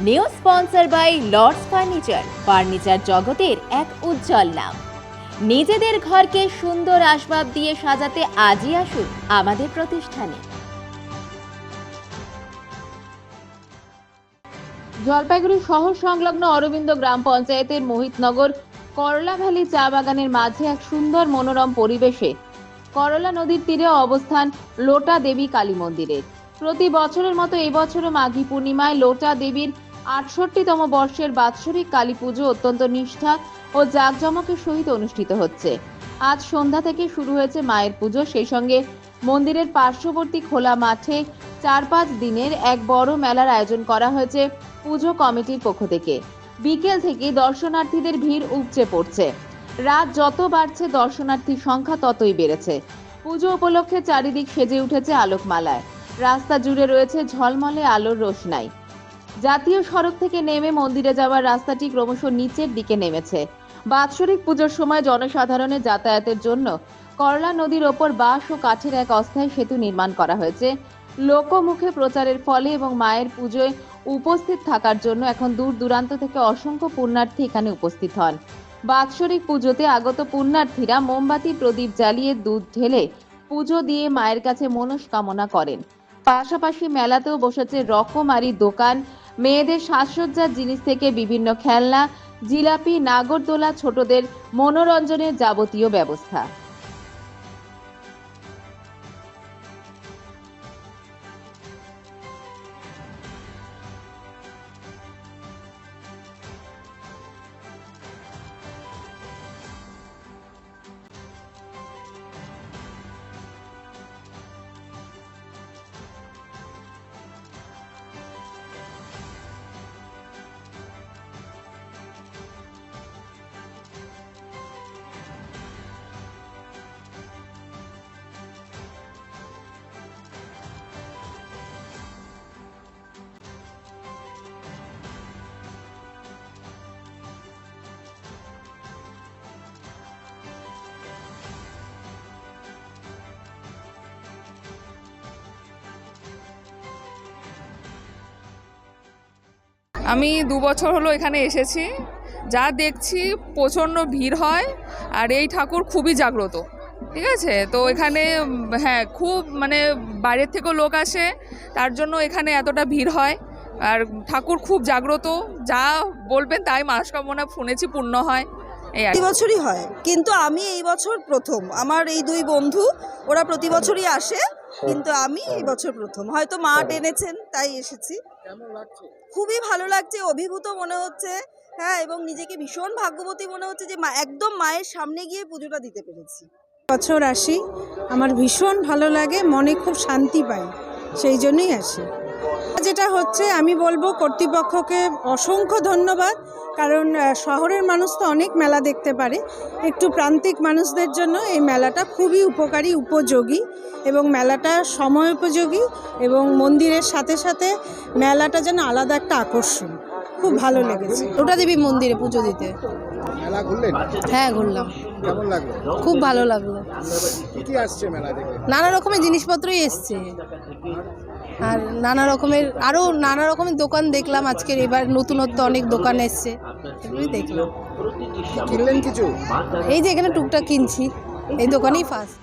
New sponsor by Lords furniture জগতের এক উজ্জ্বল নাম। নিজেদের ঘরকে সুন্দর আসবাব দিয়ে সাজাতে আজই আসুন আমাদের প্রতিষ্ঠানে। জলপাইগুড়ি শহর সংলগ্ন অরবিন্দ গ্রাম পঞ্চায়েতের মোহিতনগর করলা ভ্যালি চা বাগানের মাঝে এক সুন্দর মনোরম পরিবেশে করলা নদীর তীরে অবস্থান লোটা দেবী কালী মন্দিরের। প্রতি বছরের মতো এই বছরও মাঘী পূর্ণিমায় লোটা দেবীর ৬৮তম বর্ষের বাৎসরিক কালী পুজো অত্যন্ত নিষ্ঠা ও জাঁকজমকের সহিত অনুষ্ঠিত হচ্ছে। আজ সন্ধ্যা থেকে শুরু হয়েছে মায়ের পুজো, সেই সঙ্গে মন্দিরের পার্শ্ববর্তী খোলা মাঠে ৪-৫ দিনের এক বড় মেলার আয়োজন করা হয়েছে পুজো কমিটির পক্ষ থেকে। বিকেল থেকে দর্শনার্থীদের ভিড় উপচে পড়ছে। রাত যত বাড়ছে দর্শনার্থীর সংখ্যা ততই বেড়েছে। পুজো উপলক্ষে চারিদিক সেজে উঠেছে আলোকমালায়। রাস্তা জুড়ে রয়েছে ঝলমলে আলোর রোশনাই। জাতীয় সড়ক থেকে নেমে মন্দিরে যাওয়ার রাস্তাটি ক্রমশ নিচের দিকে নেমেছে। বাৎসরিক পুজোর সময় জনসাধারণের যাতায়াতের জন্য করলা নদীর ওপর বাঁশ ও কাঠের এক অস্থায়ী সেতু নির্মাণ করা হয়েছে। লোকমুখে প্রচারের ফলে এবং মায়ের পুজোয় উপস্থিত থাকার জন্য এখন দূর দূরান্ত থেকে অসংখ্য পুণ্যার্থী এখানে উপস্থিত হন। বাৎসরিক পুজোতে আগত পুণ্যার্থীরা মোমবাতি প্রদীপ জ্বালিয়ে দুধ ঢেলে পুজো দিয়ে মায়ের কাছে মনস্কামনা করেন। পাশাপাশি মেলাতেও বসেছে রকমারি দোকান, মেয়েদের সাজসজ্জার জিনিস থেকে বিভিন্ন খেলনা, জিলাপি, নাগরদোলা, ছোটদের মনোরঞ্জনের যাবতীয় ব্যবস্থা। আমি 2 বছর হলো এখানে এসেছি। যা দেখছি প্রচণ্ড ভিড় হয়, আর এই ঠাকুর খুবই জাগ্রত। ঠিক আছে, তো এখানে হ্যাঁ খুব বাইরের থেকেও লোক আসে, তার জন্য এখানে এতটা ভিড় হয়। আর ঠাকুর খুব জাগ্রত, যা বলবেন তাই মনস্কামনা শুনেছি পূর্ণ হয়। প্রতি বছরই হয়, কিন্তু আমি এই বছর প্রথম। আমার এই 2 বন্ধু ওরা প্রতি বছরই আসে, কিন্তু আমি এই বছর প্রথম। হয়তো মা টেনেছেন তাই এসেছি। কেমন লাগছে? খুবই ভালো লাগছে, অভিভূত মনে হচ্ছে। হ্যাঁ, এবং নিজেকে ভীষণ ভাগ্যবতী মনে হচ্ছে যে একদম মায়ের সামনে গিয়ে পুজোটা দিতে পেরেছি। বছর আসি, আমার ভীষণ ভালো লাগে, মনে খুব শান্তি পাই, সেই জন্যই আসি। যেটা হচ্ছে আমি বলবো কর্তৃপক্ষকে অসংখ্য ধন্যবাদ, কারণ শহরের মানুষ তো অনেক মেলা দেখতে পারে, একটু প্রান্তিক মানুষদের জন্য এই মেলাটা খুবই উপকারী, উপযোগী, এবং মেলাটা সময় উপযোগী, এবং মন্দিরের সাথে সাথে মেলাটা যেন আলাদা একটা আকর্ষণ। খুব ভালো লেগেছে লোটা দেবী মন্দিরে পুজো দিতে। মেলা ঘুরলেন? হ্যাঁ, ঘুরলাম। কেমন লাগলো? খুব ভালো লাগলো। কি আসছে মেলা থেকে? নানা রকমের জিনিসপত্রই এসছে, আর নানা রকমের দোকান দেখলাম। আজকের এবার নতুনত্ব অনেক দোকান এসছে, এগুলোই দেখলাম। কিনলেন কিছু? এই যে এখানে টুকটাক কিনছি, এই দোকানেই ফার্স্ট।